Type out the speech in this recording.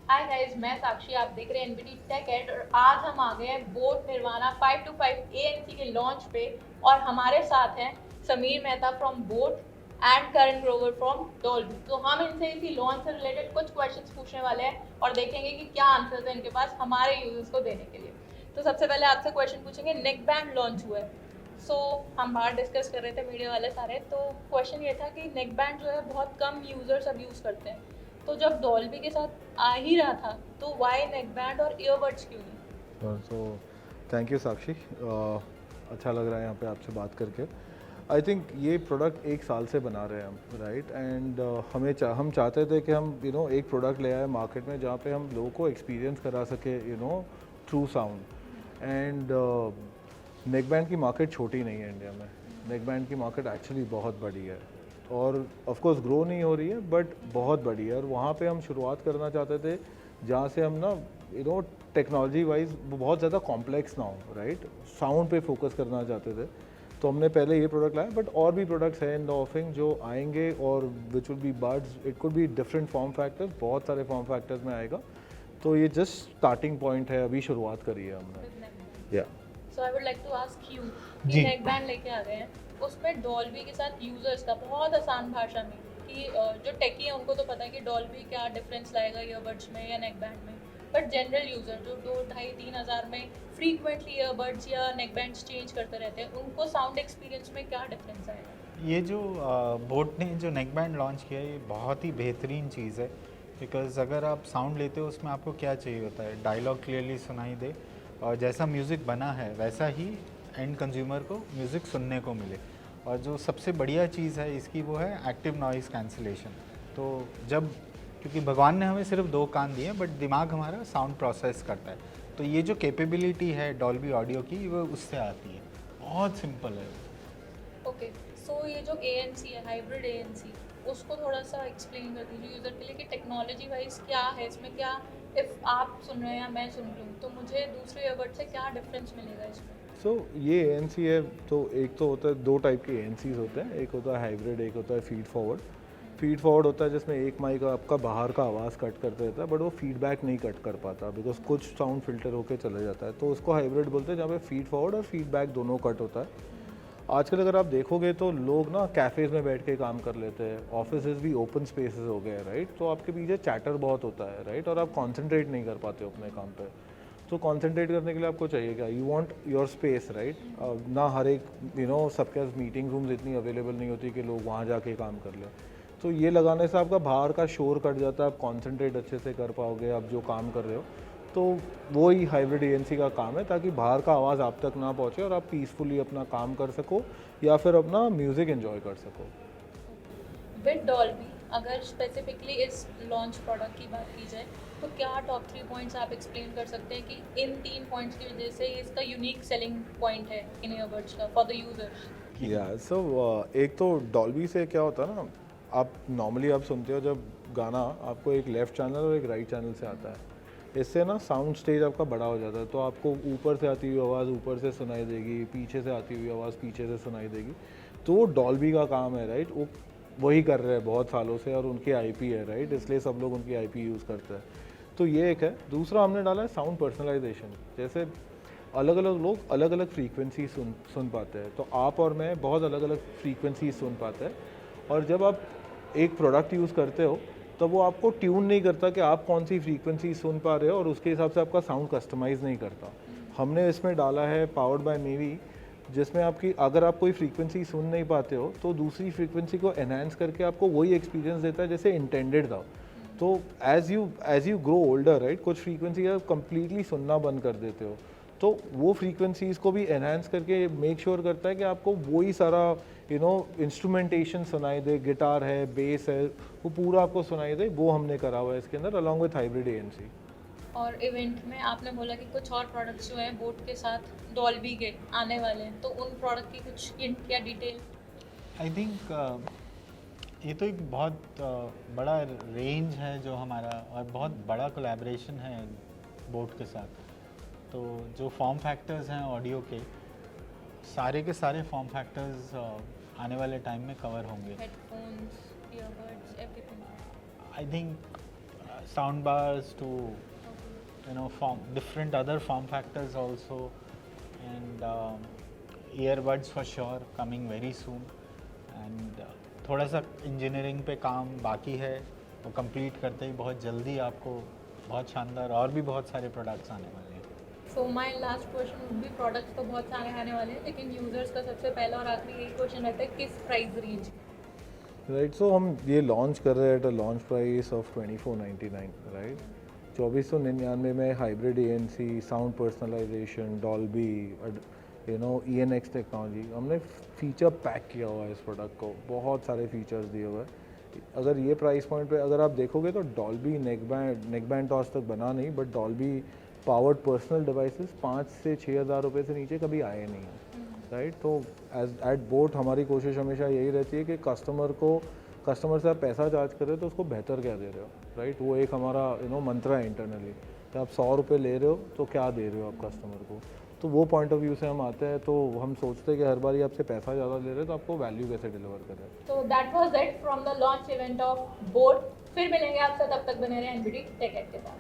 Hi guys, मैं साक्षी, आप देख रहे हैं एनबीटी टेक एड और आज हम आ गए हैं बोट निर्वाणा 525 एएनसी के लॉन्च पे। और हमारे साथ हैं Sameer Mehta from boat and Karan Grover from Dolby. तो हम इनसे इसी लॉन्च से रिलेटेड कुछ क्वेश्चंस पूछने वाले हैं और देखेंगे कि क्या आंसर्स है इनके पास हमारे यूजर्स को देने के लिए। तो सबसे पहले आपसे क्वेश्चन पूछेंगे, नेक बैंड लॉन्च हुआ है। हम बाहर डिस्कस कर रहे थे मीडिया वाले सारे, तो क्वेश्चन ये था कि नेक बैंड जो है बहुत कम यूजर्स अब यूज़ करते हैं। तो जब डॉल्बी के साथ आ ही रहा था तो वाई नेक बैंड और ईयरबड्स क्यों नहीं? सो थैंक यू साक्षी, अच्छा लग रहा है यहाँ पे आपसे बात करके। आई थिंक ये प्रोडक्ट एक साल से बना रहे हैं हम, राइट, एंड हम चाहते थे कि हम एक प्रोडक्ट ले आए मार्केट में जहाँ पे हम लोगों को एक्सपीरियंस करा सके through sound. And neck band की मार्केट छोटी नहीं है इंडिया में। नेक बैंड की मार्केट एक्चुअली बहुत बड़ी है और ऑफ कोर्स ग्रो नहीं हो रही है बट बहुत बड़ी है। और वहाँ पे हम शुरुआत करना चाहते थे जहाँ से हम ना टेक्नोलॉजी वाइज बहुत ज़्यादा कॉम्प्लेक्स ना हो, राइट, साउंड पे फोकस करना चाहते थे। तो हमने पहले ये प्रोडक्ट लाया, बट और भी प्रोडक्ट्स हैं इन द ऑफरिंग जो आएंगे और which will be buds, it could be different form factors, बहुत सारे फॉर्म फैक्टर्स में आएगा। तो ये जस्ट स्टार्टिंग पॉइंट है, अभी शुरुआत करी है हमने। या so I would like to ask you, जी। नेक बैंड लेके आ गए हैं, उसमें डॉल्बी के साथ यूजर्स का बहुत आसान भाषा में कि जो टेकी है उनको तो पता है कि डॉल्बी क्या डिफरेंस लाएगा ईयरबड्स में या नेक बैंड में, बट जनरल यूजर जो 2 ढाई 3 हज़ार में फ्रीक्वेंटली ईयरबड्स या नेक बैंड्स चेंज करते रहते हैं, उनको साउंड एक्सपीरियंस में क्या डिफरेंस आएगा? ये जो बोट ने जो नेक बैंड लॉन्च किया है, ये बहुत ही बेहतरीन चीज़ है। बिकॉज़ अगर आप साउंड लेते हो उसमें आपको क्या चाहिए होता है, डायलॉग क्लियरली सुनाई दे और जैसा म्यूज़िक बना है वैसा ही एंड कंज्यूमर को म्यूज़िक सुनने को मिले। और जो सबसे बढ़िया चीज़ है इसकी वो है एक्टिव नॉइज़ कैंसिलेशन। तो जब, क्योंकि भगवान ने हमें सिर्फ 2 कान दिए बट दिमाग हमारा साउंड प्रोसेस करता है, तो ये जो कैपेबिलिटी है डॉल्बी ऑडियो की वो उससे आती है। बहुत सिंपल है। ओके, सो ये जो एएनसी है, हाइब्रिड एएनसी, उसको थोड़ा सा एक्सप्लेन कर दीजिए यूज़र के लिए कि टेक्नोलॉजी वाइज क्या है इसमें, क्या इफ़ आप सुन रहे हैं या मैं सुन रही हूँ तो मुझे दूसरे ईयरबड से क्या डिफरेंस मिलेगा इसमें? सो ये ANC है, तो एक तो होता है, दो टाइप के ANCs होते हैं, एक होता है हाइब्रिड, एक होता है फीड फॉरवर्ड। फीड फॉरवर्ड होता है जिसमें एक माइक आपका बाहर का आवाज़ कट कर देता है बट वो फीडबैक नहीं कट कर पाता बिकॉज कुछ साउंड फिल्टर होकर चले जाता है, तो उसको हाइब्रिड बोलते हैं, जहाँ पे फीड फॉरवर्ड और फीडबैक दोनों कट होता है। आजकल अगर आप देखोगे तो लोग ना कैफ़ेज़ में बैठ के काम कर लेते हैं, ऑफिस भी ओपन स्पेसेस हो गए, राइट, तो आपके पीछे चैटर बहुत होता है, राइट, और आप कॉन्सेंट्रेट नहीं कर पाते हो अपने काम पे। तो कंसंट्रेट करने के लिए आपको चाहिए क्या, you want your space, right. ना हर एक सबके पास मीटिंग रूम्स इतनी अवेलेबल नहीं होती कि लोग वहाँ जाके काम कर लें। तो ये लगाने से आपका बाहर का शोर कट जाता है, आप कंसंट्रेट अच्छे से कर पाओगे आप जो काम कर रहे हो। तो वो ही हाइब्रिड ANC का काम है, ताकि बाहर का आवाज़ आप तक ना पहुँचे और आप पीसफुली अपना काम कर सको या फिर अपना म्यूज़िक एंजॉय कर सको। विद डॉल्बी, अगर स्पेसिफिकली इस लॉन्च प्रोडक्ट की बात की जाए तो क्या टॉप 3 पॉइंट्स आप एक्सप्लेन कर सकते हैं कि इन 3 पॉइंट्स की वजह से इसका यूनिक सेलिंग पॉइंट है इन ईयरबड्स का फॉर द यूजर? या सो एक तो डॉल्बी से क्या होता है ना, आप नॉर्मली आप सुनते हो जब गाना, आपको एक लेफ़्ट चैनल और एक राइट चैनल से आता है। इससे ना साउंड स्टेज आपका बड़ा हो जाता है, तो आपको ऊपर से आती हुई आवाज़ ऊपर से सुनाई देगी, पीछे से आती हुई आवाज़ पीछे से सुनाई देगी। तो वो डॉल्बी का काम है, राइट, वो वही कर रहे हैं बहुत सालों से और उनकी IP है, राइट, इसलिए सब लोग उनकी IP यूज़ करते हैं। तो ये एक है। दूसरा हमने डाला है साउंड पर्सनलाइजेशन। जैसे अलग अलग लोग अलग अलग फ्रीक्वेंसी सुन पाते हैं, तो आप और मैं बहुत अलग अलग फ्रीक्वेंसी सुन पाते हैं। और जब आप एक प्रोडक्ट यूज़ करते हो तो वो आपको ट्यून नहीं करता कि आप कौन सी फ्रीक्वेंसी सुन पा रहे हो और उसके हिसाब से आपका साउंड कस्टमाइज़ नहीं करता। हमने इसमें डाला है पावर्ड बाय मेवी, जिसमें आपकी अगर आप कोई फ्रीक्वेंसी सुन नहीं पाते हो तो दूसरी फ्रीक्वेंसी को एनहांस करके आपको वही एक्सपीरियंस देता है जैसे इंटेंडेड था। तो as you grow older, right, कुछ फ्रीक्वेंसी आप कंप्लीटली सुनना बंद कर देते हो, तो वो फ्रीक्वेंसीज़ को भी एनहांस करके मेक श्योर करता है कि आपको वही सारा इंस्ट्रूमेंटेशन सुनाई दे, गिटार है, बेस है, वो पूरा आपको सुनाई दे। वो हमने करा हुआ है इसके अंदर अलॉन्ग विथ हाइब्रिड ANC। और इवेंट में आपने बोला कि कुछ और प्रोडक्ट्स जो हैं बोट के साथ डॉल्बी के आने वाले हैं, तो उन प्रोडक्ट की कुछ हिंट या डिटेल? आई थिंक ये तो एक बहुत बड़ा रेंज है जो हमारा, और बहुत बड़ा कोलैबोरेशन है बोट के साथ। तो जो फॉर्म फैक्टर्स हैं ऑडियो के सारे फॉर्म फैक्टर्स आने वाले टाइम में कवर होंगे। Headphones, earbuds, everything? I think sound bars to form different other form factors also, and earbuds for sure coming very soon. And थोड़ा सा इंजीनियरिंग पे काम बाकी है, वो कंप्लीट करते ही बहुत जल्दी आपको बहुत शानदार और भी बहुत सारे प्रोडक्ट्स आने वाले हैं. So my last question would be, products तो बहुत सारे आने वाले हैं, लेकिन यूजर्स का सबसे पहला और आखिरी यही क्वेश्चन रहता है, किस प्राइस रेंज? राइट, सो हम ये लॉन्च कर रहे हैं at a launch price of 2499, right. 2499 में hybrid ANC, sound personalisation, Dolby, ENX technology, हमने फीचर पैक किया हुआ है इस प्रोडक्ट को, बहुत सारे फीचर्स दिए हुए हैं. अगर ये प्राइस पॉइंट पे अगर आप देखोगे तो डॉल्बी नेक बैंड टॉस तक बना नहीं, but Dolby powered personal devices 5 से 6 हज़ार रुपये से नीचे कभी आए नहीं हैं, राइट. तो एज एट बोट हमारी कोशिश हमेशा यही रहती है कि कस्टमर से आप पैसा चार्ज कर रहे हो तो उसको बेहतर क्या दे रहे हो, राइट. वो एक हमारा मंत्र है इंटरनली कि आप 100 रुपये ले रहे हो तो क्या दे रहे हो आप कस्टमर को. तो वो पॉइंट ऑफ व्यू से हम आते हैं, तो हम सोचते हैं कि हर बार आपसे पैसा ज़्यादा ले रहे हैं तो आपको वैल्यू कैसे डिलीवर करें. तो that was it from the launch event of boat. फिर मिलेंगे आपसे, तब तक बने रहे NBT टेक एड के साथ.